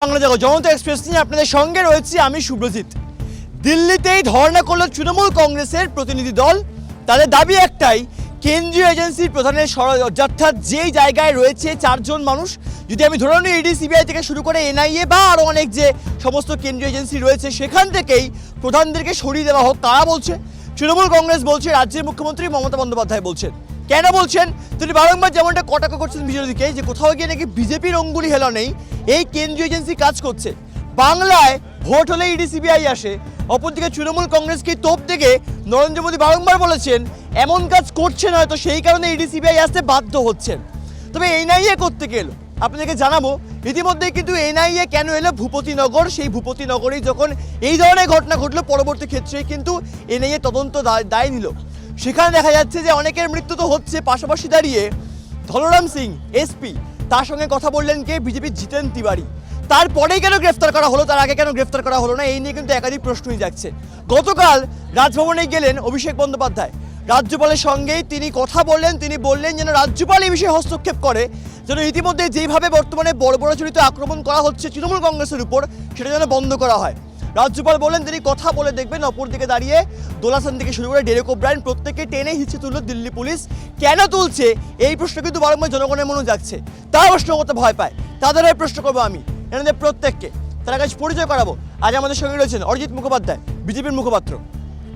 বাংলা জগৎ জনতা এক্সপ্রেস নিয়ে আপনাদের সঙ্গে রয়েছি আমি শুভ্রজিৎ। দিল্লিতেই ধর্ণা করল তৃণমূল কংগ্রেসের প্রতিনিধি দল। তাদের দাবি একটাই, কেন্দ্রীয় এজেন্সির প্রধানের অর্থাৎ যেই জায়গায় রয়েছে চারজন মানুষ, যদি আমি ধরে নিই ইডি সিবিআই থেকে শুরু করে এনআইএ বা আরও অনেক যে সমস্ত কেন্দ্রীয় এজেন্সি রয়েছে সেখান থেকেই প্রধানদেরকে সরিয়ে দেওয়া হোক। তারা বলছে, তৃণমূল কংগ্রেস বলছে, রাজ্যের মুখ্যমন্ত্রী মমতা বন্দ্যোপাধ্যায় বলছেন। কেন বলছেন? তিনি বারংবার যেমনটা কটাক্ষ করছেন বিজেপিকে, যে কোথাও গিয়ে নাকি বিজেপির অঙ্গুলি হেলা নেই, এই কেন্দ্রীয় এজেন্সি কাজ করছে। বাংলায় ভোট হলে ইডি সিবিআই আসে, অপরদিকে তৃণমূল কংগ্রেসকে তোপ থেকে নরেন্দ্র মোদী বারংবার বলেছেন এমন কাজ করছেন, হয়তো সেই কারণে ইডি সিবিআই আসতে বাধ্য হচ্ছেন। তবে এনআইএ করতে গেল আপনাদেরকে জানাবো, ইতিমধ্যেই কিন্তু এনআইএ কেন এলো ভূপতিনগর, সেই ভূপতিনগরেই যখন এই ধরনের ঘটনা ঘটলো পরবর্তী ক্ষেত্রে কিন্তু এনআইএ তদন্ত দায় নিল। সেখানে দেখা যাচ্ছে যে অনেকের মৃত্যু তো হচ্ছে, পাশাপাশি দাঁড়িয়ে ধনরাম সিং এসপি, তার সঙ্গে কথা বললেন কে? বিজেপির জিতেন তিওয়ারি। তারপরেই কেন গ্রেফতার করা হলো, তার আগে কেন গ্রেফতার করা হলো না, এই নিয়ে কিন্তু একাধিক প্রশ্নই যাচ্ছে। গতকাল রাজভবনে গেলেন অভিষেক বন্দ্যোপাধ্যায়, রাজ্যপালের সঙ্গেই তিনি কথা বললেন। তিনি বললেন যেন রাজ্যপাল এই বিষয়ে হস্তক্ষেপ করে, যেন ইতিমধ্যে যেইভাবে বর্তমানে বর্বরচরিত আক্রমণ করা হচ্ছে তৃণমূল কংগ্রেসের উপর, সেটা যেন বন্ধ করা হয়। রাজ্যপাল বলেন তিনি কথা বলে দেখবেন। অপরদিকে দাঁড়িয়ে দোলাসান থেকে শুরু করে ডেরেক ওব্রায়েন প্রত্যেককে টেনে হিঁচড়ে তুলল দিল্লি পুলিশ। কেন তুলছে এই প্রশ্ন কিন্তু বারংবার জনগণের মনে যাচ্ছে, তারা প্রশ্ন করতে ভয় পায়। তাদের প্রশ্ন করবো আমি এনাদের প্রত্যেককে, তারা কাছে পরিচয় করাবো। আজ আমাদের সঙ্গে রয়েছেন অরিজিৎ মুখোপাধ্যায়, বিজেপির মুখপাত্র।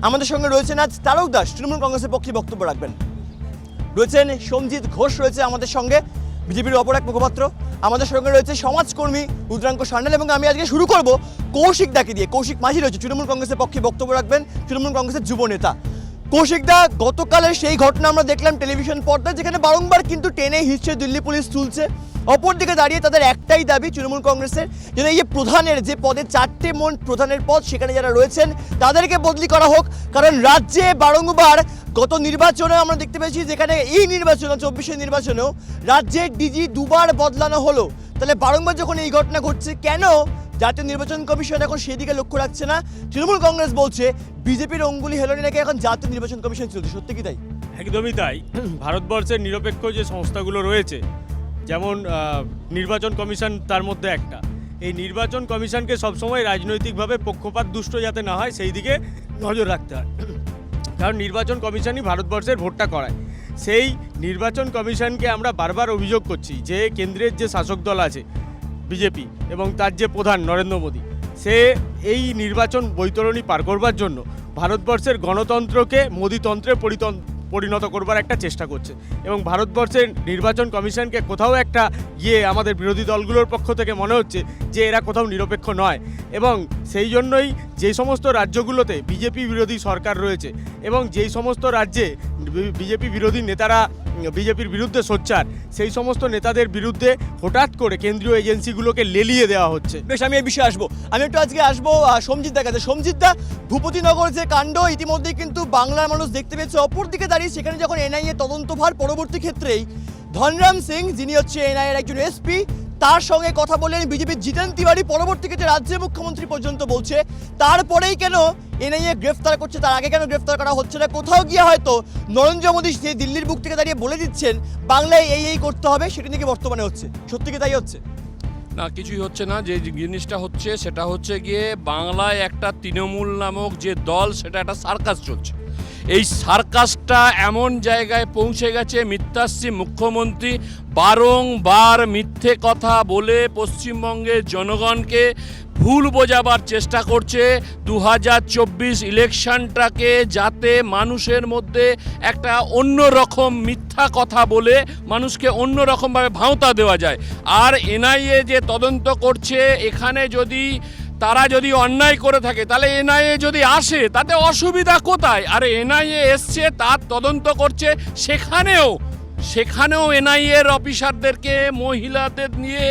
আমাদের সঙ্গে রয়েছেন আজ তারক দাস, তৃণমূল কংগ্রেসের পক্ষে বক্তব্য রাখবেন। রয়েছেন সোমজিৎ ঘোষ, রয়েছে আমাদের সঙ্গে বিজেপির অপর এক মুখপাত্র। আমাদের সঙ্গে রয়েছে সমাজকর্মী রুদ্রাঙ্ক সান্যাল, এবং আমি আজকে শুরু করব কৌশিক দাকে দিয়ে। কৌশিক মাঝি রয়েছে, তৃণমূল কংগ্রেসের পক্ষে বক্তব্য রাখবেন, তৃণমূল কংগ্রেসের যুব নেতা। কৌশিক দা, গতকালের সেই ঘটনা আমরা দেখলাম টেলিভিশন পর্দায়, যেখানে বারংবার কিন্তু টেনে হিঁচড়ে দিল্লি পুলিশ তুলছে। অপরদিকে দাঁড়িয়ে তাদের একটাই দাবি তৃণমূল কংগ্রেসের, যেন এই যে প্রধানের যে পদে 4টে মোট প্রধানের পদ, সেখানে যারা রয়েছেন তাদেরকে বদলি করা হোক। কারণ রাজ্যে বারংবার গত নির্বাচনে আমরা দেখতে পেয়েছি, যেখানে এই নির্বাচনে 24-এর নির্বাচনেও রাজ্যের ডিজি দুবার বদলানো হলো। তাহলে বারংবার যখন এই ঘটনা ঘটছে, কেন জাতীয় নির্বাচন কমিশন এখন সেদিকে লক্ষ্য রাখছে না? তৃণমূল কংগ্রেস বলছে বিজেপির অঙ্গুলি হেলনে নাকি এখন জাতীয় নির্বাচন কমিশন চলছে। সত্যি কি তাই? একদমই তাই। ভারতবর্ষের নিরপেক্ষ যে সংস্থাগুলো রয়েছে, যেমন নির্বাচন কমিশন তার মধ্যে একটা, এই নির্বাচন কমিশনকে সবসময় রাজনৈতিকভাবে পক্ষপাত দুষ্ট যাতে না হয় সেই দিকে নজর রাখতে হয়। কারণ নির্বাচন কমিশনই ভারতবর্ষের ভোটটা করায়। সেই নির্বাচন কমিশনকে আমরা বারবার অভিযোগ করছি যে কেন্দ্রের যে শাসক দল আছে বিজেপি এবং তার যে প্রধান নরেন্দ্র মোদী, সে এই নির্বাচন বৈতরণী পার করবার জন্য ভারতবর্ষের গণতন্ত্রকে মোদীতন্ত্রে পরিণত করবার একটা চেষ্টা করছে। এবং ভারতবর্ষের নির্বাচন কমিশনকে কোথাও একটা গিয়ে আমাদের বিরোধী দলগুলোর পক্ষ থেকে মনে হচ্ছে যে এরা কোথাও নিরপেক্ষ নয়। এবং সেই জন্যই যেই সমস্ত রাজ্যগুলোতে বিজেপি বিরোধী সরকার রয়েছে এবং যেই সমস্ত রাজ্যে বিজেপি বিরোধী নেতারা বিজেপির বিরুদ্ধে সোচ্চার, সেই সমস্ত নেতাদের বিরুদ্ধে হঠাৎ করে কেন্দ্রীয় এজেন্সিগুলোকে লেলিয়ে দেওয়া হচ্ছে। বেশ, আমি এই বিষয়ে আসবো। আমি একটু আজকে আসবো সোমজিৎ দার কাছে। সোমজিৎ দা, ভূপতিনগর যে কাণ্ড ইতিমধ্যেই কিন্তু বাংলার মানুষ দেখতে পেয়েছে। অপরদিকে দাঁড়িয়ে সেখানে যখন এনআইএ তদন্তভার পরবর্তী ক্ষেত্রেই ধনরাম সিং, যিনি হচ্ছে এনআইএর একজন এসপি, তার সঙ্গে কথা বললেন বিজেপির জিতেন তিওয়ারি। পরবর্তী ক্ষেত্রে রাজ্যের মুখ্যমন্ত্রী পর্যন্ত বলছে, তারপরেই কেন এনআইএ গ্রেফতার করছে, তার আগে কেন গ্রেফতার করা হচ্ছে না? কোথাও গিয়ে হয়তো নরেন্দ্র মোদী যে দিল্লির বুক থেকে দাঁড়িয়ে বলে দিচ্ছেন বাংলায় এই করতে হবে, সেটা নাকি বর্তমানে হচ্ছে। সত্যি কি তাই হচ্ছে? না, কিছুই হচ্ছে না। যে জিনিসটা হচ্ছে সেটা হচ্ছে গিয়ে বাংলায় একটা তৃণমূল নামক যে দল, সেটা একটা সার্কাস চলছে। এই সার্কাসটা এমন জায়গায় পৌঁছে গেছে, মিথ্যাশ্রী মুখ্যমন্ত্রী বারংবার মিথ্যে কথা বলে পশ্চিমবঙ্গের জনগণকে ভুল বোঝাবার চেষ্টা করছে। 2024 ইলেকশনটাকে যাতে মানুষের মধ্যে একটা অন্য রকম মিথ্যা কথা বলে মানুষকে অন্য রকমভাবে ভাঁওতা দেওয়া যায়। আর এনআইএ যে তদন্ত করছে, এখানে তারা যদি অন্যায় করে থাকে তাহলে এনআইএ যদি আসে তাতে অসুবিধা কোথায়? আর এনআইএ এসছে, তার তদন্ত করছে, সেখানেও এনআইএর অফিসারদেরকে মহিলাদের নিয়ে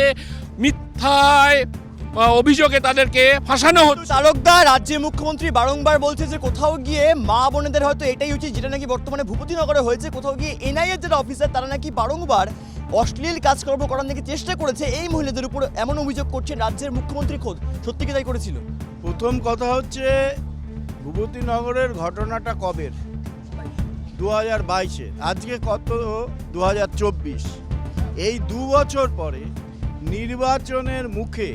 মিথ্যায় অভিযোগে তাদেরকে ফাঁসানো হচ্ছে। তারকদা, রাজ্যের মুখ্যমন্ত্রী বারংবার বলছে যে কোথাও গিয়ে মা বোনেদের হয়তো এটাই উচিত, যেটা নাকি বর্তমানে ভূপতিনগরে হয়েছে। কোথাও গিয়ে এনআইএর যারা অফিসার, তারা নাকি বারংবার অশ্লীল কাজকর্ম করার নাকি চেষ্টা করেছে এই মহিলাদের উপর, এমন অভিযোগ করছেন রাজ্যের মুখ্যমন্ত্রী খোদ। সত্যি কি তাই করেছিল? প্রথম কথা হচ্ছে, ভূপতিনগরের ঘটনাটা কবের? 2022-এর। আজকে কত? 2024। এই 2 বছর পরে নির্বাচনের মুখে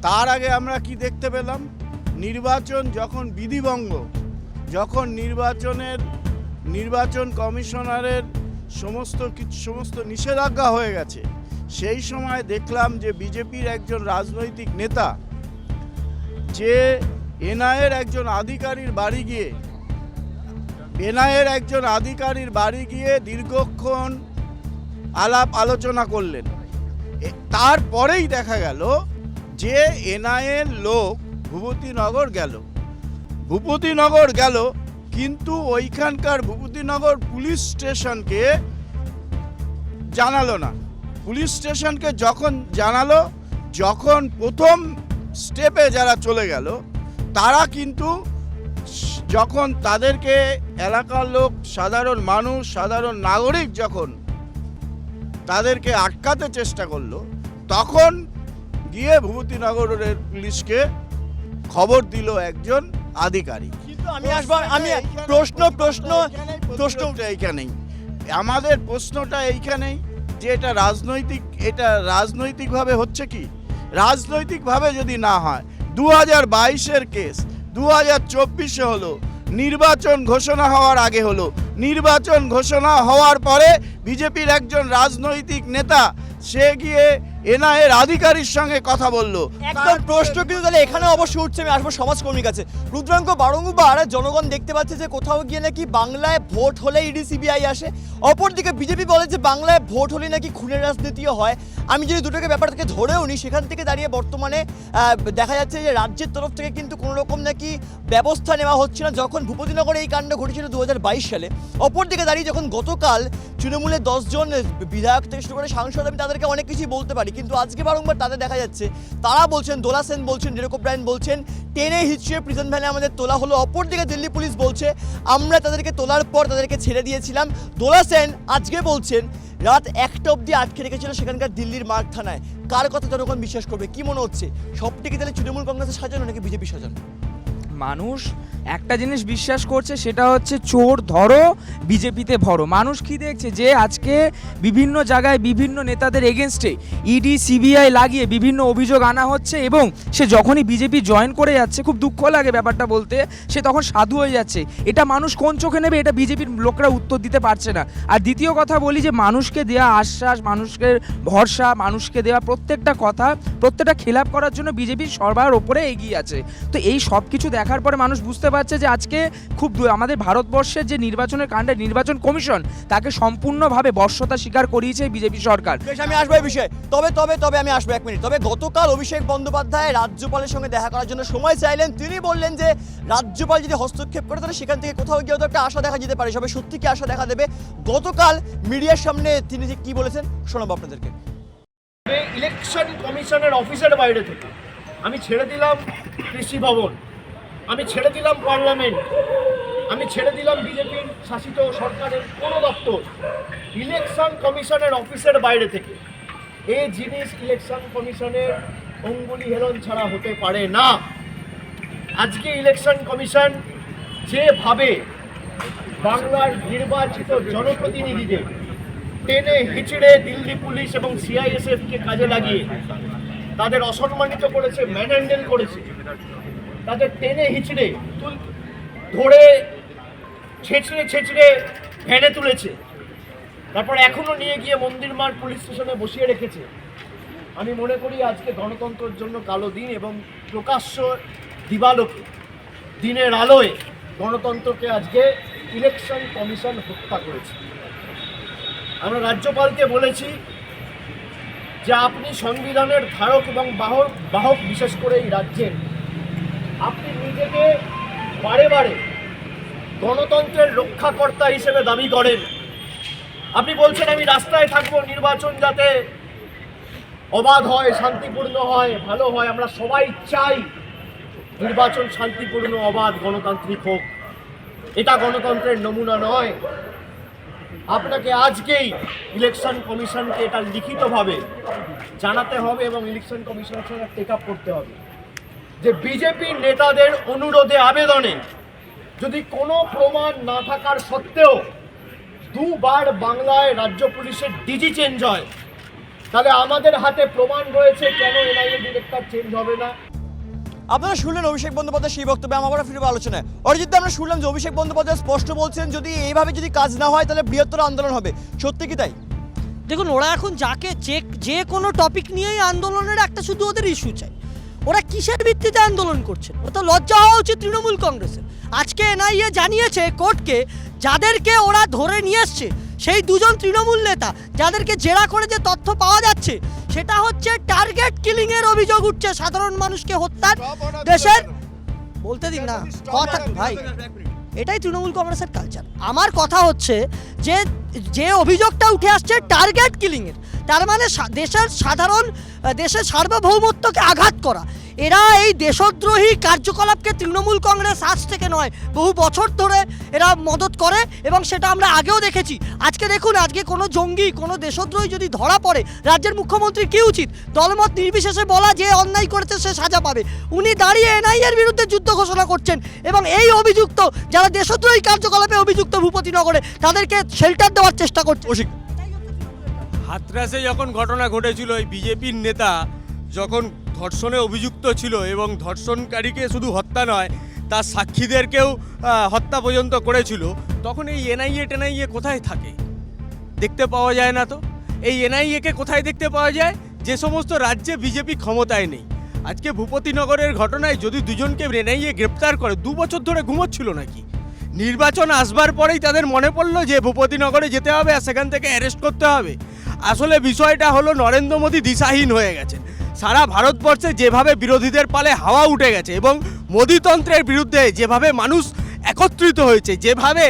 তার আগে আমরা কি দেখতে পেলাম? নির্বাচন যখন বিধিভঙ্গ, যখন নির্বাচন কমিশনারের সমস্ত নিষেধাজ্ঞা হয়ে গেছে, সেই সময় দেখলাম যে বিজেপির একজন রাজনৈতিক নেতা যে এনআইএর একজন আধিকারির বাড়ি গিয়ে দীর্ঘক্ষণ আলাপ আলোচনা করলেন। তারপরেই দেখা গেল যে এনআইএর লোক ভূপতিনগর গেল, কিন্তু ওইখানকার ভূপতিনগর পুলিশ স্টেশনকে জানালো না। পুলিশ স্টেশনকে যখন জানালো, যখন প্রথম স্টেপে যারা চলে গেল, তারা কিন্তু যখন তাদেরকে এলাকার লোক, সাধারণ মানুষ, সাধারণ নাগরিক যখন তাদেরকে আটকাতে চেষ্টা করলো, তখন গিয়ে ভূপতিনগরের পুলিশকে খবর দিল একজন আধিকারিক। কিন্তু আমি প্রশ্নটা এইখানেই, আমাদের প্রশ্নটা এইখানেই যে এটা রাজনৈতিকভাবে হচ্ছে কি? রাজনৈতিকভাবে যদি না হয়, 2022-এর কেস 2024-এ হলো, নির্বাচন ঘোষণা হওয়ার আগে হলো, নির্বাচন ঘোষণা হওয়ার পরে বিজেপির একজন রাজনৈতিক নেতা সে গিয়ে এনআইএর আধিকারির সঙ্গে কথা বলল। একদম প্রশ্ন কিন্তু তাহলে এখানে অবশ্যই উঠছে। আমি আসবো সমাজকর্মীর কাছে। রুদ্রাঙ্ক, বারংবার জনগণ দেখতে পাচ্ছে যে কোথাও গিয়ে নাকি বাংলায় ভোট হলে ইডি সিবিআই আসে, অপরদিকে বিজেপি বলে যে বাংলায় ভোট হলে নাকি খুনের রাজনীতিও হয়। আমি যদি দুটোকে ব্যাপারটাকে ধরেও নিই, সেখান থেকে দাঁড়িয়ে বর্তমানে দেখা যাচ্ছে যে রাজ্যের তরফ থেকে কিন্তু কোনো রকম নাকি ব্যবস্থা নেওয়া হচ্ছে না, যখন ভূপতিনগরে এই কাণ্ড ঘটেছিল 2022 সালে। অপরদিকে দাঁড়িয়ে যখন গতকাল তৃণমূলের 10 জন বিধায়ক থেকে শুরু করে সাংসদ, আমি তাদেরকে অনেক কিছুই বলতে পারি, কিন্তু আজকে বারংবার তাদের দেখা যাচ্ছে তারা বলছেন, দোলা সেন বলছেন, ডেরেক ওব্রায়েন বলছেন, টেনে হিচড়ে প্রিজন ভ্যানে আমাদের তোলা হলো। অপরদিকে দিল্লি পুলিশ বলছে আমরা তাদেরকে তোলার পর তাদেরকে ছেড়ে দিয়েছিলাম। দোলা সেন আজকে বলছেন রাত 1টা অবধি আটকে রেখেছিল সেখানকার দিল্লির মার্গ থানায়। কার কথা জনগণ বিশ্বাস করবে? কি মনে হচ্ছে, সবটিকে তাহলে তৃণমূল কংগ্রেসের সাজানো নাকি বিজেপি সাজানো? মানুষ একটা জিনিস বিশ্বাস করছে, সেটা হচ্ছে চোর ধরো বিজেপিতে ভরো। মানুষ কি দেখছে যে আজকে বিভিন্ন জায়গায় বিভিন্ন নেতাদের এগেনস্টে ইডি সিবিআই লাগিয়ে বিভিন্ন অভিযোগ আনা হচ্ছে, এবং সে যখনই বিজেপি জয়েন করে যাচ্ছে, খুব দুঃখ লাগে ব্যাপারটা বলতে, সে তখন সাধু হয়ে যাচ্ছে। এটা মানুষ কোন চোখে নেবে, এটা বিজেপির লোকরা উত্তর দিতে পারছে না। আর দ্বিতীয় কথা বলি যে মানুষকে দেওয়া আশ্বাস, মানুষকে ভরসা, মানুষকে দেওয়া প্রত্যেকটা কথা, প্রত্যেকটা খেলাপ করার জন্য বিজেপি সবার ওপরে এগিয়ে আছে। তো এই সব কিছু দেখার পরে মানুষ বুঝতে পারছে যে আজকে খুব আমাদের ভারতবর্ষের যে নির্বাচনের কাণ্ডে নির্বাচন কমিশন তাকে সম্পূর্ণভাবে বর্ষতা স্বীকার করিয়েছে বিজেপি সরকার। বেশ, আমি আসবো এই বিষয়ে। তবে আমি আসবো 1 মিনিট। তবে গতকাল অভিষেক বন্দ্যোপাধ্যায় রাজ্যপালের সঙ্গে দেখা করার জন্য সময় চাইলেন। তিনি বললেন যে রাজ্যপাল যদি হস্তক্ষেপ করে তাহলে সেখান থেকে কোথাও গিয়ে একটা আশা দেখা যেতে পারে। সবে সত্যি কি আশা দেখা দেবে? গতকাল মিডিয়ার সামনে তিনি যে কি বলেছেন শোনাবো আপনাদেরকে। ইলেকশন কমিশনের অফিসের বাইরে থেকে আমি ছেড়ে দিলাম কৃষি ভবন, আমি ছেড়ে দিলাম পার্লামেন্ট, আমি ছেড়ে দিলাম বিজেপির শাসিত সরকারের কোনো দপ্তর। ইলেকশন কমিশনের অফিসের বাইরে থেকে এই জিনিস ইলেকশন কমিশনের অঙ্গুলি হেলন ছাড়া হতে পারে না। আজকে ইলেকশন কমিশন যেভাবে বাংলার নির্বাচিত জনপ্রতিনিধিদের টেনে হিচড়ে দিল্লি পুলিশ এবং সিআইএসএফকে কাজে লাগিয়ে তাদের অসম্মানিত করেছে, ম্যানহ্যান্ডেল করেছে, তাদের টেনে হিচড়ে ধরে ছেঁচড়ে ভ্যানে তুলেছে, তারপর এখনও নিয়ে গিয়ে মন্দির মার্গ পুলিশ স্টেশনে বসিয়ে রেখেছে। আমি মনে করি আজকে গণতন্ত্রের জন্য কালো দিন, এবং প্রকাশ্য দিবালোকে দিনের আলোয় গণতন্ত্রকে আজকে ইলেকশন কমিশন হত্যা করেছে। আমরা রাজ্যপালকে বলেছি যে আপনি সংবিধানের ধারক এবং বাহক, বিশেষ করে এই রাজ্যের, আপনি নিজেকে বারে বারে গণতন্ত্রের রক্ষাকর্তা হিসেবে দাবি করেন। আপনি বলছেন আমি রাস্তায় থাকবো নির্বাচন যাতে অবাধ হয়, শান্তিপূর্ণ হয়, ভালো হয়। আমরা সবাই চাই নির্বাচন শান্তিপূর্ণ, অবাধ, গণতান্ত্রিক হোক। এটা গণতন্ত্রের নমুনা নয়। আপনাকে আজকেই ইলেকশন কমিশনকে এটা লিখিতভাবে জানাতে হবে এবং ইলেকশন কমিশনের সঙ্গে টেক আপ করতে হবে যে বিজেপির নেতাদের অনুরোধে, আবেদনে যদি কোনো প্রমাণ না থাকার সত্ত্বেও 2বার বাংলায় রাজ্য পুলিশের ডিজি চেঞ্জ হয়, তাহলে আমাদের হাতে প্রমাণ রয়েছে কেন এনআইএ ডিরেক্টর চেঞ্জ হবে না। আপনারা শুনলেন অভিষেক বন্দ্যোপাধ্যায় সেই বক্তব্যে। আমরা ফিরবো আলোচনায়। অরিজিৎ দা, আমরা শুনলাম যে অভিষেক বন্দ্যোপাধ্যায় স্পষ্ট বলছেন যদি এইভাবে যদি কাজ না হয় তাহলে বৃহত্তর আন্দোলন হবে। সত্যি কি তাই? দেখুন, ওরা এখন যাকে যে কোনো টপিক নিয়েই আন্দোলনের একটা শুধু ওদের ইস্যু চাই। ওরা কিসের ভিত্তিতে আন্দোলন করছেন? ওটা লজ্জা হওয়া উচিত তৃণমূল কংগ্রেসের। আজকে এনআইএ জানিয়েছে কোর্টকে, যাদেরকে ওরা ধরে নিয়ে এসছে সেই দুজন তৃণমূল নেতা যাদেরকে জেরা করে যে তথ্য পাওয়া যাচ্ছে সেটা হচ্ছে টার্গেট কিলিং এর অভিযোগ উঠছে, সাধারণ মানুষকে হত্যার। দেশের বলতে দিন না কথা ভাই, এটাই তৃণমূল কংগ্রেসের কালচার। আমার কথা হচ্ছে যে যে অভিযোগটা উঠে আসছে টার্গেট কিলিংয়ের, তার মানে দেশের সার্বভৌমত্বকে আঘাত করা। এরা এই দেশদ্রোহী কার্যকলাপকে তৃণমূল কংগ্রেস আজ থেকে নয়, বহু বছর ধরে এরা মদত করে এবং সেটা আমরা আগেও দেখেছি। আজকে দেখুন, আজকে কোনো জঙ্গি, কোনো দেশদ্রোহী যদি ধরা পড়ে, রাজ্যের মুখ্যমন্ত্রী কি উচিত? দলমত নির্বিশেষে বলা যে অন্যায় করেছে সে সাজা পাবে। উনি দাঁড়িয়ে এনআইএর বিরুদ্ধে যুদ্ধ ঘোষণা করছেন এবং এই অভিযুক্ত যারা দেশদ্রোহী কার্যকলাপে অভিযুক্ত ভূপতিনগরে তাদেরকে শেল্টার দেওয়ার চেষ্টা করছে। হাতরাসে যখন ঘটনা ঘটেছিল, এই বিজেপির নেতা যখন ধর্ষণে অভিযুক্ত ছিল এবং ধর্ষণকারীকে শুধু হত্যা নয় তার সাক্ষীদেরকেও হত্যা পর্যন্ত করেছিল, তখন এই এনআইএ কোথায় থাকে? দেখতে পাওয়া যায় না তো। এই এনআইএকে কোথায় দেখতে পাওয়া যায়? যে সমস্ত রাজ্যে বিজেপি ক্ষমতায় নেই। আজকে ভূপতিনগরের ঘটনায় যদি দুজনকে এনআইএ গ্রেপ্তার করে, 2 বছর ধরে ঘুমোচ্ছিল নাকি? নির্বাচন আসবার পরেই তাদের মনে পড়লো যে ভূপতিনগরে যেতে হবে আর সেখান থেকে অ্যারেস্ট করতে হবে। আসলে বিষয়টা হলো নরেন্দ্র মোদী দিশাহীন হয়ে গেছেন। সারা ভারতবর্ষে যেভাবে বিরোধীদের পালে হাওয়া উঠে গেছে এবং মোদীতন্ত্রের বিরুদ্ধে যেভাবে মানুষ একত্রিত হয়েছে, যেভাবে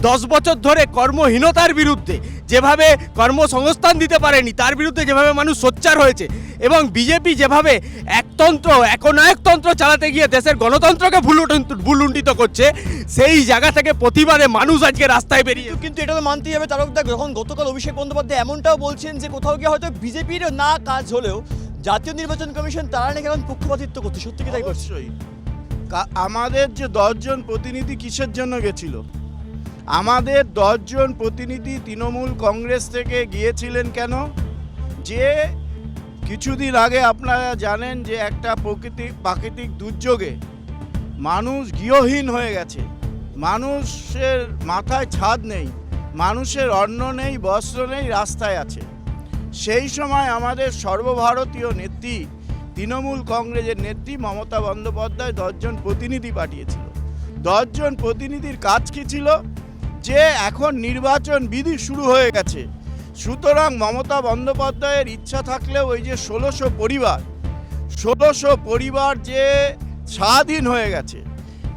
10 বছর ধরে কর্মহীনতার বিরুদ্ধে, যেভাবে কর্মসংস্থান দিতে পারেনি তার বিরুদ্ধে যেভাবে মানুষ সোচ্চার হয়েছে এবং বিজেপি যেভাবে একনায়কতন্ত্র চালাতে গিয়ে দেশের গণতন্ত্রকে ভুলুণ্ঠিত করছে, সেই জায়গা থেকে প্রতিবাদে মানুষ আজকে রাস্তায় বেরিয়ে। কিন্তু এটা তো মানতেই হবে তারকদা, যখন গতকাল অভিষেক বন্দ্যোপাধ্যায় এমনটাও বলছেন যে কোথাও গিয়ে হয়তো বিজেপির না কাজ হলেও জাতীয় নির্বাচন কমিশন তারা নাকি এখন পক্ষপাতিত্ব করছে। সত্যি কি তাই? অবশ্যই। আমাদের যে 10 জন প্রতিনিধি কিসের জন্য গেছিল? আমাদের 10 জন প্রতিনিধি তৃণমূল কংগ্রেস থেকে গিয়েছিলেন কেন? যে কিছুদিন আগে আপনারা জানেন যে একটা প্রাকৃতিক দুর্যোগে মানুষ গৃহহীন হয়ে গেছে, মানুষের মাথায় ছাদ নেই, মানুষের অন্ন নেই, বস্ত্র নেই, রাস্তায় আছে। সেই সময় আমাদের সর্বভারতীয় নেত্রী, তৃণমূল কংগ্রেসের নেত্রী মমতা বন্দ্যোপাধ্যায় 10 জন প্রতিনিধি পাঠিয়েছিল। 10 জন প্রতিনিধির কাজ কী ছিল? যে এখন নির্বাচন বিধি শুরু হয়ে গেছে, সুতরাং মমতা বন্দ্যোপাধ্যায়ের ইচ্ছা থাকলেও ওই যে 1600 পরিবার যে স্বাধীন হয়ে গেছে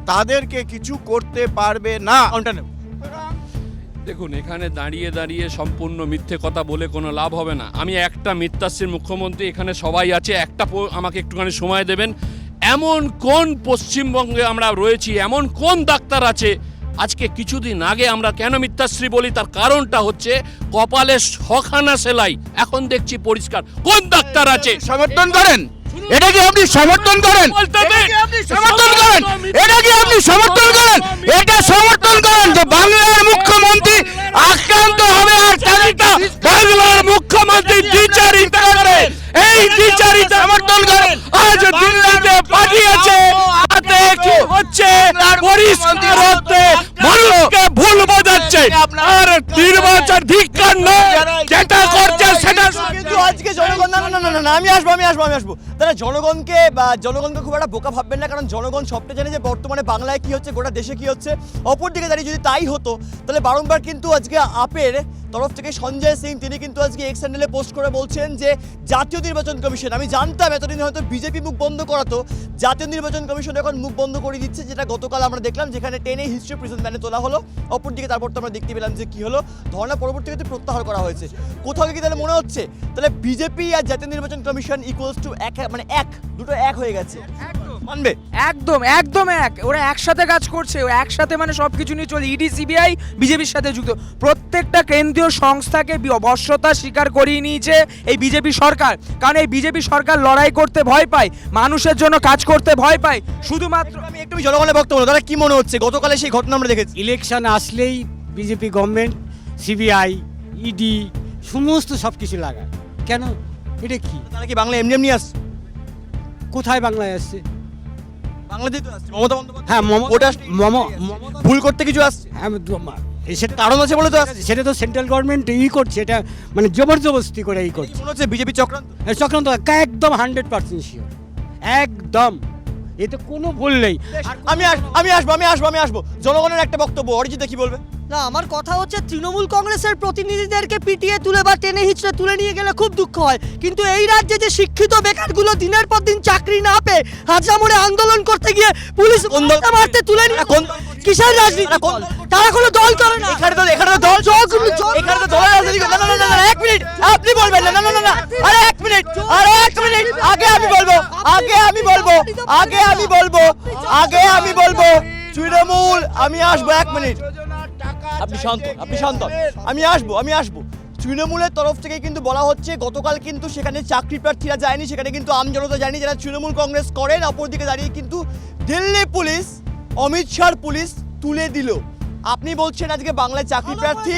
তাদেরকে কিছু করতে পারবে না। দেখুন, এখানে দাঁড়িয়ে দাঁড়িয়ে সম্পূর্ণ মিথ্যে কথা বলে কোনো লাভ হবে না। আমি একটা মিথ্যাশ্রীর মুখ্যমন্ত্রী, এখানে সবাই আছে, আমাকে একটুখানি সময় দেবেন। এমন কোন পশ্চিমবঙ্গে আমরা রয়েছি, এমন কোন ডাক্তার আছে? আজকে কিছুদিন আগে আমরা কেন মিথ্যাশ্রী বলি, তার কারণটা হচ্ছে কপালে 6খানা সেলাই। এখন দেখছি পরিষ্কার কোন ডাক্তার আছে। সমর্থন করেন? এটা কি আপনি সমর্থন করেন? সমর্থন করেন? এটা কি আপনি সমর্থন করেন? এটা সমর্থন করেন যে বাংলার মুখ্যমন্ত্রী আক্রান্ত হবে আর তালিকা বাংলার মুখ্যমন্ত্রী দ্বিচারিতা করে, এই দ্বিচারিতা সমর্থন করেন। আজ দিল্লিতে পাঠিয়েছে, তাতে কি হচ্ছে? পরিষ্কার হচ্ছে মানুষকে ভুল বোঝাচ্ছে আর নির্বাচন ধিক্কার নয়, যেটা করছে সেটা। কিন্তু আজকে জনগণ না আমি আসবো তারা জনগণকে খুব একটা বোকা ভাববেন না, কারণ জনগণ সবটা জানে যে বর্তমানে বাংলায় কি হচ্ছে, গোটা দেশে কি হচ্ছে। অপরদিকে দাঁড়িয়ে যদি তাই হতো তাহলে বারংবার কিন্তু আজকে আপের তরফ থেকে সঞ্জয় সিং তিনি কিন্তু আজকে এক্স হ্যান্ডেলে পোস্ট করে বলছেন যে জাতীয় নির্বাচন কমিশন, আমি জানতাম এতদিন হয়তো বিজেপি মুখ বন্ধ করাতো, জাতীয় নির্বাচন কমিশন এখন মুখ বন্ধ করে দিচ্ছে, যেটা গতকাল আমরা দেখলাম যেখানে টেনে হিস্ট্রি প্রেজেন্ট ব্যানে তোলা হলো। অপরদিকে তারপর তো আমরা দেখতে পেলাম যে কি হলো, ধর্ণা পরবর্তীতে প্রত্যাহার করা হয়েছে। কোথাও কি তাহলে মনে হচ্ছে তাহলে বিজেপি আর জাতীয় নির্বাচন কমিশন ইকুয়ালস টু দুটো এক হয়ে গেছে? মানবে? একদম এক। ওরা একসাথে কাজ করছে, ও একসাথে মানে সবকিছু নিয়ে চলে। ইডি সিবিআই বিজেপির সাথে যুক্ত, প্রত্যেকটা কেন্দ্রীয় সংস্থাকে বর্ষতা স্বীকার করিয়ে নিয়েছে এই বিজেপি সরকার। কারণ এই বিজেপি সরকার লড়াই করতে ভয় পায়, মানুষের জন্য কাজ করতে ভয় পায়। শুধুমাত্র আমি একটু জনগণের বক্তব্য, তাহলে কি মনে হচ্ছে গতকালে সেই ঘটনা আমরা দেখেছি? ইলেকশন আসলেই বিজেপি গভর্নমেন্ট সিবিআই ইডি সমস্ত সব কিছু লাগায়। কেন? এটা কি? তারা কি বাংলা এমনি এমনি আসছে? কোথায় বাংলায় আসছে? বাংলাতেই তো আসছে মমতা বন্দ্যোপাধ্যায়। হ্যাঁ ওটা মমতা ভুল করতে কিছু আসছে, হ্যাঁ, সেটা কারণ আছে বলে তো আসছে। সেটা তো সেন্ট্রাল গভর্নমেন্ট করছে, এটা মানে জবরদস্তি করে করছে। মনে হচ্ছে বিজেপি চক্রান্ত। চক্রান্ত একদম 100% শিওর, একদম, এতে কোনো ভুল নেই। আমি আসবো জনগণের একটা বক্তব্য, অরিজিৎ কি বলবে? না, আমার কথা হচ্ছে তৃণমূল কংগ্রেসের প্রতিনিধিদেরকে পিটিয়ে তুলে বা টেনে হিচড়ে তুলে নিয়ে গেলে খুব দুঃখ হয়, কিন্তু এই রাজ্যে যে শিক্ষিত বেকারগুলো দিনের পর দিন চাকরি না পেয়ে হাজরা মোড়ে আন্দোলন করতে গিয়ে পুলিশ কোন দল? মারতে তুলে নিয়ে কোন কিসের রাজনীতি? কোন- তারা কোনো দল করে না। এখানে তো দল এখানে তো দলের রাজনীতি করে- না, এক মিনিট, আপনি বলবেন না, না, আরে এক মিনিট, আগে আমি বলবো তৃণমূল, আমি আসবো, এক মিনিট, আপনি শান্ত, আমি আসবো। তৃণমূলের তরফ থেকে কিন্তু বলা হচ্ছে গতকাল কিন্তু সেখানে চাকরি প্রার্থীরা যায়নি, সেখানে কিন্তু আমজনতা যায়নি যারা তৃণমূল কংগ্রেস করেন। অপরদিকে দাঁড়িয়ে কিন্তু দিল্লি পুলিশ, অমিত শাহর পুলিশ তুলে দিল। আপনি বলছেন আজকে বাংলায় চাকরি প্রার্থী,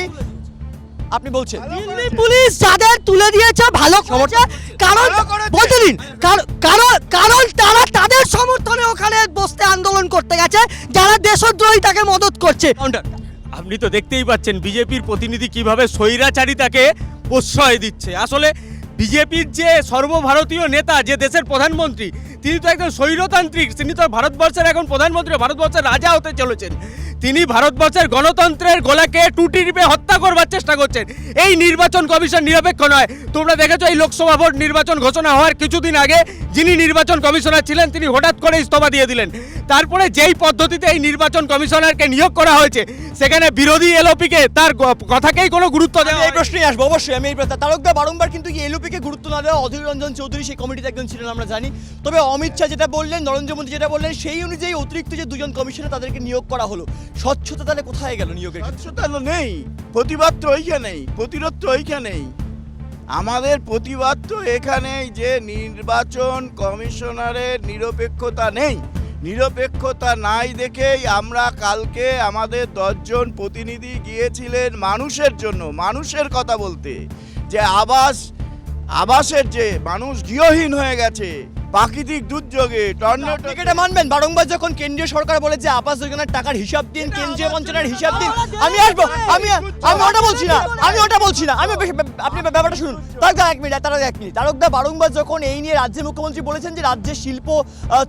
আপনি বলছেন দিল্লি পুলিশ যাদের তুলে দিয়েছে ভালো করেছে, কারণ বলতে দিন, কারণ তারা তাদের সমর্থনে ওখানে বসতে আন্দোলন করতে গেছে যারা দেশদ্রোহিতাকে মদত করছে। কাউন্টার। আপনি তো দেখতেই পাচ্ছেন বিজেপির প্রতিনিধি কিভাবে স্বৈরাচারিতাকে প্রশ্রয় দিচ্ছে। আসলে বিজেপির যে সর্বভারতীয় নেতা, যে দেশের প্রধানমন্ত্রী, তিনি তো একজন স্বৈরতান্ত্রিক, তিনি তো ভারতবর্ষের এখন প্রধানমন্ত্রী, ভারতবর্ষের রাজা হতে চলেছেন। তিনি ভারতবর্ষের গণতন্ত্রের গলাকে টুটি টিপে হত্যা করবার চেষ্টা করছেন। এই নির্বাচন কমিশন নিরপেক্ষ নয়। তোমরা দেখেছো এই লোকসভা ভোট নির্বাচন ঘোষণা হওয়ার কিছুদিন আগে যিনি নির্বাচন কমিশনার ছিলেন তিনি হঠাৎ করে ইস্তফা দিয়ে দিলেন। তারপরে যেই পদ্ধতিতে এই নির্বাচন কমিশনারকে নিয়োগ করা হয়েছে সেখানে বিরোধী এলওপিকে তার কথাকেই কোনো গুরুত্ব আমি দেওয়া এই প্রশ্নেই আসবো, অবশ্যই আমি এই তারকদা বারংবার কিন্তু এলওপিকে গুরুত্ব না দেওয়া, অধীর রঞ্জন চৌধুরী সেই কমিটিতে একজন ছিলেন আমরা জানি। তবে অমিত শাহ যেটা বললেন, নরেন্দ্র মোদী যেটা বললেন, সেই অনুযায়ী অতিরিক্ত যে দুজন কমিশনার তাদেরকে নিয়োগ করা হলো। স্বচ্ছতা তাহলে কোথায় গেল নিয়োগের ক্ষেত্রে? স্বচ্ছতা নেই, প্রতিবাদ তো ওইখানেই, প্রতিরোধ তো ওইখানেই। আমাদের প্রতিবাদ তো এখানেই যে নির্বাচন কমিশনারের নিরপেক্ষতা নেই। নিরপেক্ষতা নাই দেখেই আমরা কালকে আমাদের 10 জন প্রতিনিধি গিয়েছিলেন মানুষের জন্য, মানুষের কথা বলতে, যে আবাসের যে মানুষ গৃহহীন হয়ে গেছে প্রাকৃতিক দুর্যোগে, টর্নেডো। আপনি কি এটা মানবেন বারংবার যখন কেন্দ্রীয় সরকার বলে যে আবাস যোজনার টাকার হিসাব দিন, কেন্দ্রীয় মন্ত্রণালয়ের হিসাব দিন? আমি আসবো, আমি ওটা বলছি না, আপনি ব্যাপারটা শুনুন। তারকা এক মিনিট, তারকদা বারংবার যখন এই নিয়ে রাজ্যের মুখ্যমন্ত্রী বলেছেন যে রাজ্যের শিল্প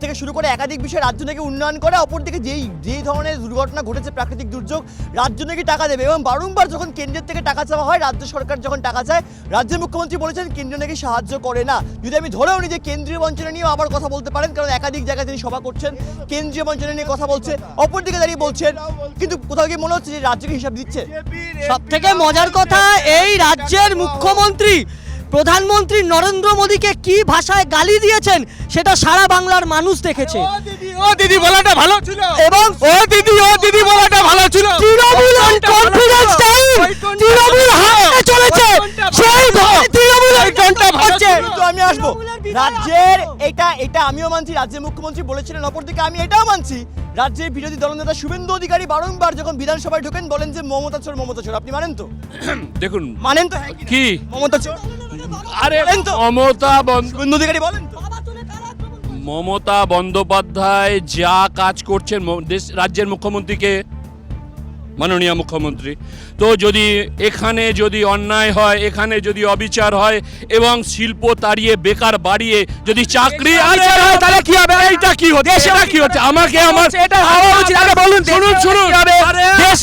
থেকে শুরু করে একাধিক বিষয় রাজ্য নাকি উন্নয়ন করে, অপরদিকে যেই ধরনের দুর্ঘটনা ঘটেছে, প্রাকৃতিক দুর্যোগ, রাজ্য নাকি টাকা দেবে, এবং বারংবার যখন কেন্দ্রের থেকে টাকা চাওয়া হয়, রাজ্য সরকার যখন টাকা চায়, রাজ্যের মুখ্যমন্ত্রী বলেছেন কেন্দ্র নাকি সাহায্য করে না। যদি আমি ধরেও নিই যে কেন্দ্রীয় মন্ত্রণালয় নিয়েও আবার কথা বলতে পারেন, কারণ একাধিক জায়গায় তিনি সভা করছেন, কেন্দ্রীয় মন্ত্রণালয় নিয়ে কথা বলছে, অপরদিকে দাঁড়িয়ে বলছেন, কিন্তু কোথাও কি মনে হচ্ছে যে রাজ্যকে হিসাব দিচ্ছে? সব থেকে মজার কথা, এই রাজ্যের মুখ্যমন্ত্রী প্রধানমন্ত্রী নরেন্দ্র মোদীকে কি ভাষায় গালি দিয়েছেন সেটা সারা বাংলার মানুষ দেখেছে। ও দিদি বলাটা ভালো ছিল, এবং ও দিদি বলাটা ভালো ছিল। Trinamool on confidence time, Trinamool হারতে চলেছে, সেই ভয়ে তৃণমূল এই ঘন্টা ভাবছে। কিন্তু আমি আসবো, রাজ্যের এটা আমিও মানছি, রাজ্যের মুখ্যমন্ত্রী বলেছিলেন, অপরদিকে আমি এটাও মানছি রাজ্যের বিরোধী দলনেতা শুভেন্দু অধিকারী বারংবার যখন বিধানসভায় ঢোকেন বলেন যে মমতা চোর। আপনি মানেন তো? দেখুন মানেন তো? কি মমতা চোর? আরে বলেন তো? শুভেন্দু অধিকারী বলেন তো? মমতা বন্দ্যোপাধ্যায় যা কাজ করছেন রাজ্যের মুখ্যমন্ত্রীকে, মাননীয় মুখ্যমন্ত্রী, তো যদি এখানে যদি অন্যায় হয়, এখানে যদি অবিচার হয় এবং শিল্প তাড়িয়ে বেকার বাড়িয়ে যদি চাকরি তাহলে কি হবে? এইটা কি হচ্ছে? এটা কি হচ্ছে? আমাকে আমার এটা হওয়া উচিত। আরে বলুন, শুনুন,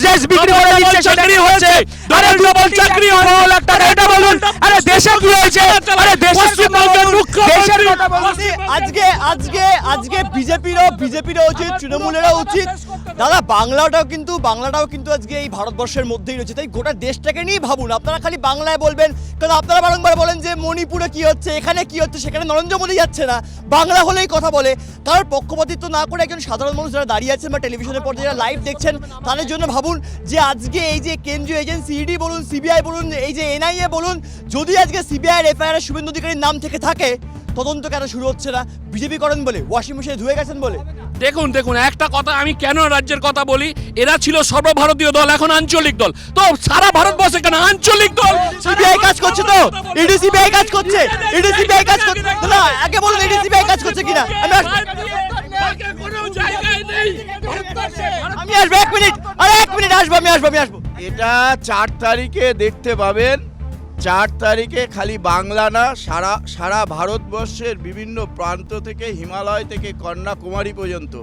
দেশ বিক্রি করে দিচ্ছে, চাকরি হচ্ছে, আরে ডবল চাকরি হলো একটা, এটা বলুন। আরে দেশে কি হয়েছে? আরে পশ্চিমবঙ্গের মুখ্যমন্ত্রী আজকে বিজেপিরও উচিত, তৃণমূলেরও উচিত। দাদা বাংলাটাও কিন্তু আজকে এই ভারতবর্ষের মধ্যেই রয়েছে, তাই গোটা দেশটাকে নিয়ে ভাবুন। আপনারা খালি বাংলায় বলবেন, কারণ আপনারা বারংবার বলেন যে মণিপুরে কি হচ্ছে, এখানে কি হচ্ছে, সেখানে নরেন্দ্র মোদী যাচ্ছে না, বাংলা হলেই কথা বলে। কারোর পক্ষপাতিত্ব না করে একজন সাধারণ মানুষ যারা দাঁড়িয়ে আছেন বা টেলিভিশনের পর্দায় যারা লাইভ দেখছেন তাদের জন্য ভাবুন যে আজকে এই যে কেন্দ্রীয় এজেন্সি ইডি বলুন, সিবিআই বলুন, এই যে এনআইএ বলুন, যদি আজকে সিবিআই এফআইআর শুভেন্দু অধিকারীর নাম থেকে থাকে, তদন্ত কেন শুরু হচ্ছে না? বিজেপি করেন বলে, ওয়াশিং মেশিনে ধুয়ে গেছেন বলে? দেখুন একটা কথা আমি কেন রাজ্যের কথা বলি, এরা ছিল সর্বভারতীয় দল, এখন আঞ্চলিক দল। তো সারা ভারতবর্ষে কেন আঞ্চলিক দল? সিবিআই কাজ করছে তো, ইডি সিবিআই কাজ করছে, ইডি সিবিআই কাজ করছে না, আগে বলুন ইডি সিবিআই কাজ করছে কিনা। আমি আসবো 1 মিনিট, আরে 1 মিনিট আসবো, আমি আসবো। এটা 4 তারিখে দেখতে পাবেন। 4 তারিখে খালি বাংলা না, সারা ভারতবর্ষের বিভিন্ন প্রান্ত থেকে, হিমালয় থেকে কন্যাকুমারী পর্যন্ত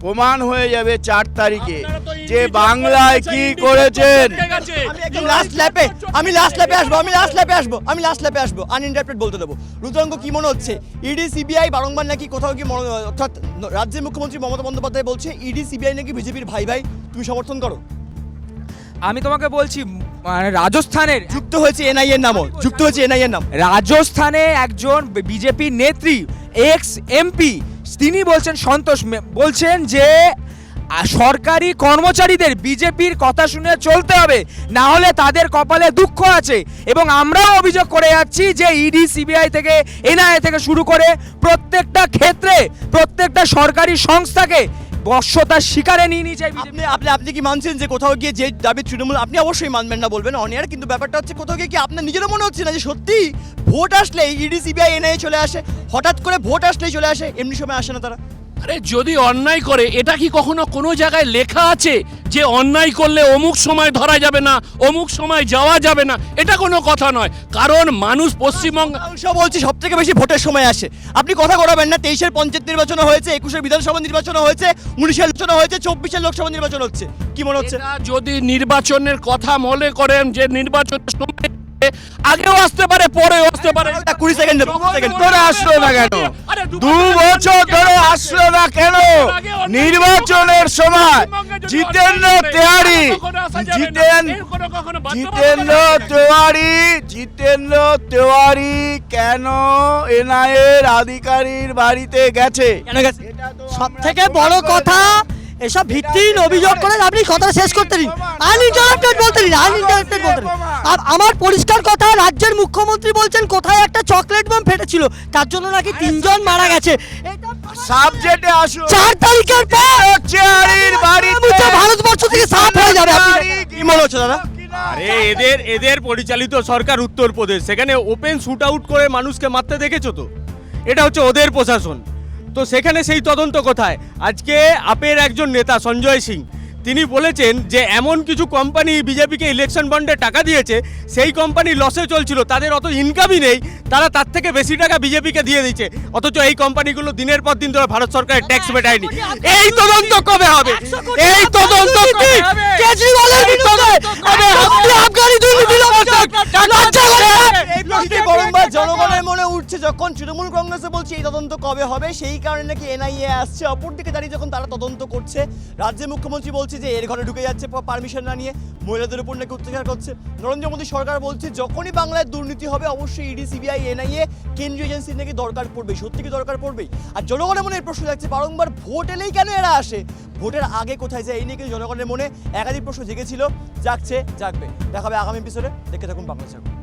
প্রমাণ হয়ে যাবে 4 তারিখে যে বাংলায় কি করেছেন। আমি লাস্ট ল্যাপে আসবো আনইন্টারপ্রেট বলতে দেবো। রুদ্রাঙ্গ, কি মনে হচ্ছে ইডি সিবিআই বারংবার নাকি কোথাও কি অর্থাৎ রাজ্যের মুখ্যমন্ত্রী মমতা বন্দ্যোপাধ্যায় বলছে ইডি সিবিআই নাকি বিজেপির ভাই, তুমি সমর্থন করো? আমি তোমাকে বলছি, মানে রাজস্থানের যুক্ত হয়েছে এনআইএর নাম, রাজস্থানে একজন বিজেপি নেত্রী এক্স এমপি তিনি বলছেন যে সরকারি কর্মচারীদের বিজেপির কথা শুনে চলতে হবে, না হলে তাদের কপালে দুঃখ আছে। এবং আমরাও অভিযোগ করে যাচ্ছি যে ইডি সিবিআই থেকে এনআইএ থেকে শুরু করে প্রত্যেকটা ক্ষেত্রে প্রত্যেকটা সরকারি সংস্থাকে বর্ষতার শিকারে নিয়ে নিয়ে যায়। আপনি কি মানছেন যে কোথাও গিয়ে যে দাবি তৃণমূল, আপনি অবশ্যই মানবেন না, বলবেন অনিয়ার, কিন্তু ব্যাপারটা হচ্ছে কোথাও গিয়ে কি আপনার নিজেরও মনে হচ্ছে না যে সত্যি ভোট আসলে ইডি সিবিআই এনআইএ চলে আসে, হঠাৎ করে ভোট আসলেই চলে আসে, এমনি সময় আসে না তারা? আরে যদি অন্যায় করে, এটা কি কখনো কোনো জায়গায় লেখা আছে যে অন্যায় করলে অমুক সময় ধরা যাবে না, অমুক সময় যাওয়া যাবে না? এটা কোনো কথা নয়। কারণ মানুষ পশ্চিমবঙ্গ বলছি সব থেকে বেশি ভোটের সময় আসে। আপনি কথা করাবেন না, 23-এর পঞ্চায়েত নির্বাচন হয়েছে, 21-এর বিধানসভা নির্বাচন হয়েছে, 19-এর নির্বাচন হয়েছে, 24-এর লোকসভা নির্বাচন হচ্ছে, কি মনে হচ্ছে? এটা যদি নির্বাচনের কথা মনে করেন যে নির্বাচনের সময় আগেও আসতে পারে, পরেও আসতে পারে। 20 সেকেন্ড ধরে আসলো না কেন? 2 বছর ধরে আসলো না কেন? নির্বাচনের সময় জিতেন্দ্র তেওয়ারি কেন এনআইএর আধিকারির বাড়িতে গেছে? সব থেকে বড় কথা, এসব ভিত্তিহীন অভিযোগ করে আপনি কথাটা শেষ করতে দিন, আনইন্টারাপ্টেড বলতে দিন। আর আমার পরিষ্কার কথা, রাজ্যের মুখ্যমন্ত্রী বলছেন কোথায় একটা চকলেট বোম ফেটেছিল, তার জন্য নাকি 3 জন মারা গেছে। সাবজেক্টে আসুন। 4 তারিখের পর চেয়ারির বাড়িতে ভারতবর্ষ থেকে সাফ হয়ে যাবে। কি মনে হচ্ছে দাদা? আরে এদের পরিচালিত সরকার উত্তরপ্রদেশ, সেখানে ওপেন শুট আউট করে মানুষকে মারতে দেখেছো তো? এটা হচ্ছে ওদের প্রশাসন। তো সেখানে সেই তদন্ত কোথায়? আজকে আপের একজন নেতা সঞ্জয় সিং তিনি বলেছেন যে এমন কিছু কোম্পানি বিজেপিকে ইলেকশন বন্ডে টাকা দিয়েছে, সেই কোম্পানি লসে চলছিল, তাদের অত ইনকামই নেই, তারা তার থেকে বেশি টাকা বিজেপিকে দিয়ে দিচ্ছে, অথচ এই কোম্পানিগুলো দিনের পর দিন ধরে ভারত সরকারের ট্যাক্স মেটায়নি। এই তদন্ত কবে হবে? এই তদন্ত কেজরিওয়ালের বিরুদ্ধে আফগানি দুর্নীতি বরংবার জনগণের মনে উঠছে যখন তৃণমূল কংগ্রেসে বলছে এই তদন্ত কবে হবে, সেই কারণে নাকি এনআইএ আসছে। অপরদিকে দাঁড়িয়ে যখন তারা তদন্ত করছে, রাজ্যের মুখ্যমন্ত্রী বলছে যে এর ঘরে ঢুকে যাচ্ছে পারমিশন না নিয়ে, মহিলাদের উপর নাকি অত্যাচার করছে। নরেন্দ্র মোদী সরকার বলছে যখনই বাংলায় দুর্নীতি হবে অবশ্যই ইডি সিবিআই এনআইএ কেন্দ্রীয় এজেন্সির নাকি দরকার পড়বে। সত্যি কি দরকার পড়বেই? আর জনগণের মনে এই প্রশ্ন যাচ্ছে বারংবার ভোট এলেই কেন এরা আসে, ভোটের আগে কোথায় যায়, এই নিয়ে কিন্তু জনগণের মনে একাধিক প্রশ্ন জেগেছিল, জাগছে, জাগবে। দেখা হবে আগামী এপিসোডে। দেখতে থাকুন বাংলা।